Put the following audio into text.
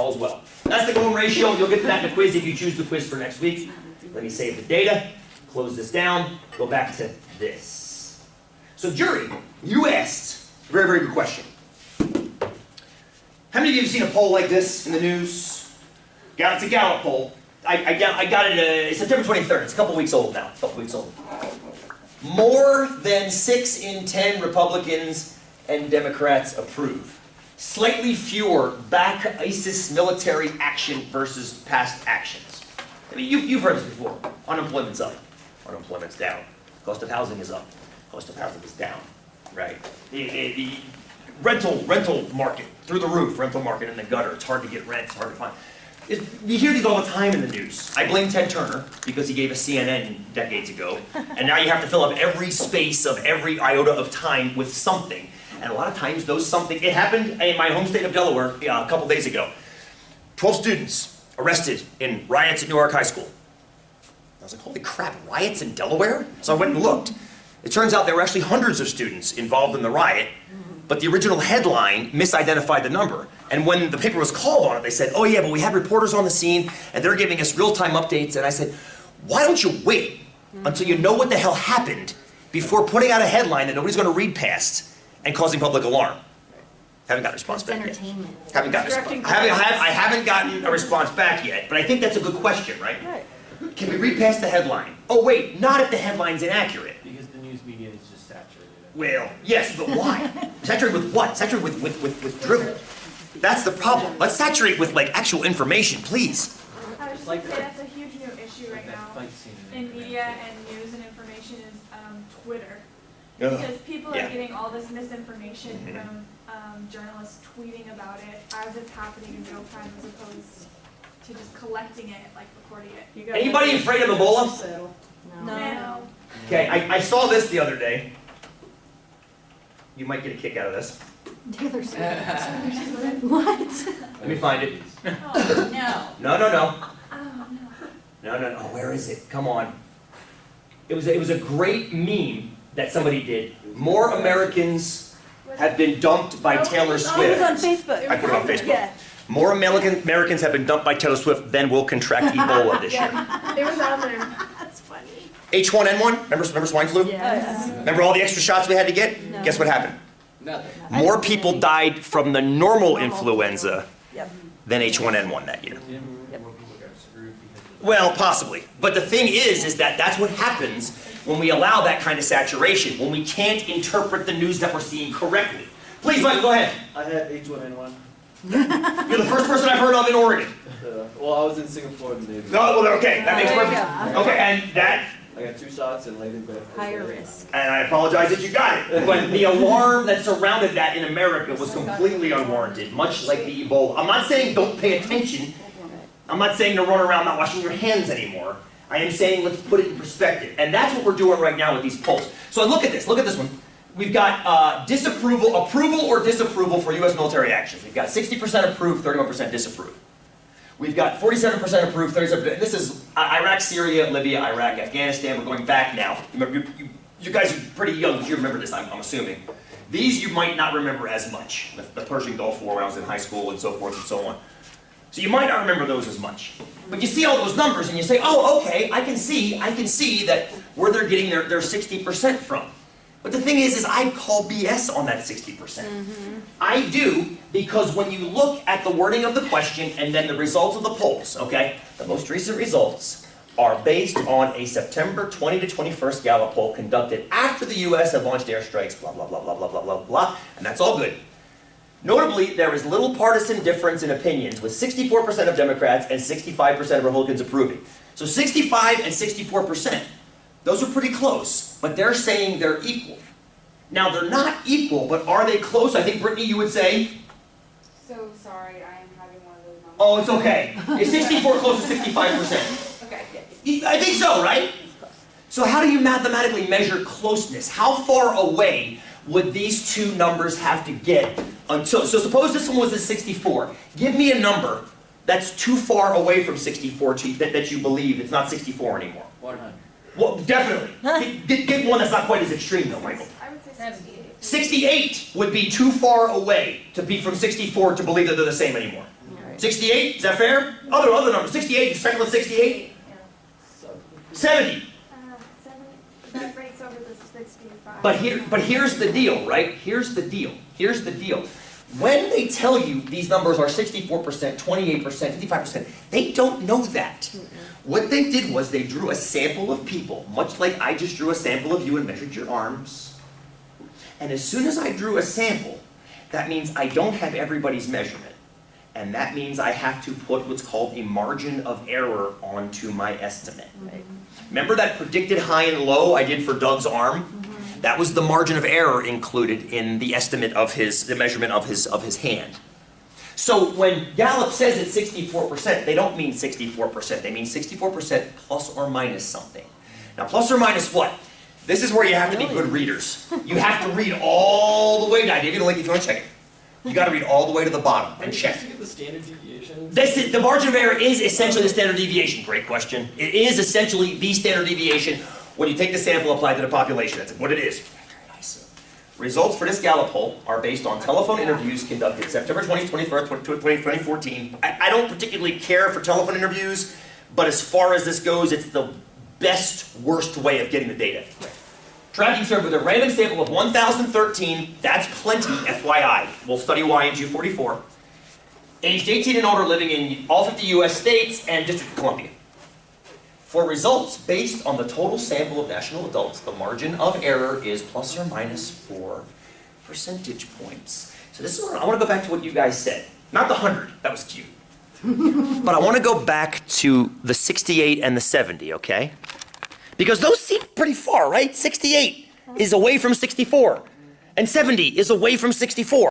all is well. That's the Golden ratio. You'll get to that in the quiz if you choose the quiz for next week. Let me save the data, close this down, go back to this. So jury, you asked a very, very good question. How many of you have seen a poll like this in the news? It's a Gallup poll. I got it September 23rd. It's a couple weeks old now. More than 6 in 10 Republicans and Democrats approve. Slightly fewer back ISIS military action versus past actions. I mean, you've heard this before. Unemployment's up. Unemployment's down. Cost of housing is up. Cost of housing is down. Right? The rental market, through the roof, rental market in the gutter. It's hard to get rent. It's hard to find. You hear these all the time in the news. I blame Ted Turner because he gave us CNN decades ago, and now you have to fill up every space of every iota of time with something. And a lot of times those something, it happened in my home state of Delaware a couple days ago. 12 students arrested in riots at Newark High School. I was like, holy crap, riots in Delaware? So I went and looked. It turns out there were actually hundreds of students involved in the riot, but the original headline misidentified the number. And when the paper was called on it, they said, oh yeah, but we had reporters on the scene, and they're giving us real-time updates. And I said, why don't you wait until you know what the hell happened before putting out a headline that nobody's going to read past and causing public alarm? Haven't gotten a response back yet. Haven't gotten a response. I haven't gotten a response back yet, but I think that's a good question, right? Can we read past the headline? Oh wait, not if the headline's inaccurate. Because the news media is just saturated. Well, yes, but why? Saturated with what? Saturated with drivel. That's the problem. Let's saturate with like actual information, please. I was just going to say that's a huge new issue right now in media and news and information is Twitter. Because people are getting all this misinformation from journalists tweeting about it as it's happening in real time as opposed to just collecting it, like recording it. Anybody afraid of Ebola? No. Okay, I saw this the other day. You might get a kick out of this. Taylor Swift. What? Let me find it. Oh, no. No. Oh, No. No. Where is it? Come on. It was a great meme that somebody did. More Americans have been dumped by Taylor Swift. It was on Facebook. I put it on Facebook. Yeah. More Americans have been dumped by Taylor Swift than will contract Ebola this year. It was on there. That's funny. H1N1, remember swine flu? Yes. Remember all the extra shots we had to get? No. Guess what happened? Nothing. More people died from the normal influenza Yep. than H1N1 that year. Yep. Well, possibly. But the thing is that that's what happens when we allow that kind of saturation, when we can't interpret the news that we're seeing correctly. Please, Mike, go ahead. I had H1N1. You're the first person I've heard of in Oregon. Well, I was in Singapore and Navy. No, well, okay, that makes There you perfect. go. Okay, and that, I got 2 shots and laid in bed. Higher risk. and I apologize that you got it, but the alarm that surrounded that in America was completely unwarranted, much like the Ebola. I'm not saying don't pay attention. I'm not saying to run around not washing your hands anymore. I am saying let's put it in perspective. And that's what we're doing right now with these polls. So look at this one. We've got approval or disapproval for U.S. military actions. We've got 60% approve, 31% disapprove. We've got 47% approved, 37%. This is Iraq, Syria, Libya, Iraq, Afghanistan. We're going back now. You guys are pretty young, you remember this, I'm assuming. These you might not remember as much. The Persian Gulf War when I was in high school and so forth and so on. So you might not remember those as much. But you see all those numbers and you say, oh, okay, I can see that where they're getting their 60% from. But the thing is I call BS on that 60%. I do, because when you look at the wording of the question and then the results of the polls, okay, the most recent results are based on a September 20 to 21st Gallup poll conducted after the U.S. had launched airstrikes, blah, blah, blah, blah, blah, blah, blah, blah, and that's all good. Notably, there is little partisan difference in opinions, with 64% of Democrats and 65% of Republicans approving. So 65 and 64%. Those are pretty close, but they're saying they're equal. Now, they're not equal, but are they close? I think, Brittany, you would say? So sorry, I am having one of those moments. Oh, it's okay. Is 64 close to 65%? Okay. I think so, right? So how do you mathematically measure closeness? How far away would these two numbers have to get until... So suppose this one was at 64. Give me a number that's too far away from 64 that you believe it's not 64 anymore. 100. Well, definitely. Give one that's not quite as extreme, though, Michael. I would say 68. 68 would be too far away to be from 64 to believe that they're the same anymore. 68, is that fair? Other numbers, 68, you second with 68? 70. 7, that rate's over the 65. But here's the deal, right? Here's the deal. When they tell you these numbers are 64%, 28%, 55%, they don't know that. What they did was they drew a sample of people, much like I just drew a sample of you and measured your arms. And as soon as I drew a sample, that means I don't have everybody's measurement. And that means I have to put what's called a margin of error onto my estimate. Remember that predicted high and low I did for Doug's arm? That was the margin of error included in the estimate of the measurement of his hand. So when Gallup says it's 64%, they don't mean 64%. They mean 64% plus or minus something. Now, plus or minus what? This is where you have to be good readers. You have to read all the way down. I'll give you the link if you want to check it. You got to read all the way to the bottom and check. The standard deviation. The margin of error is essentially the standard deviation. Great question. It is essentially the standard deviation when you take the sample applied to the population. That's what it is. Very nice. Results for this Gallup poll are based on telephone interviews conducted September 20th, 21st, 2014. I don't particularly care for telephone interviews, but as far as this goes, it's the best, worst way of getting the data. Tracking served with a random sample of 1,013, that's plenty, FYI. We'll study why in 244. Aged 18 and older living in all 50 US states and District of Columbia. For results based on the total sample of national adults, the margin of error is plus or minus 4 percentage points. So this is what I want to go back to what you guys said. Not the 100, that was cute. But I want to go back to the 68 and the 70, okay? Because those seem pretty far, right? 68 is away from 64, and 70 is away from 64.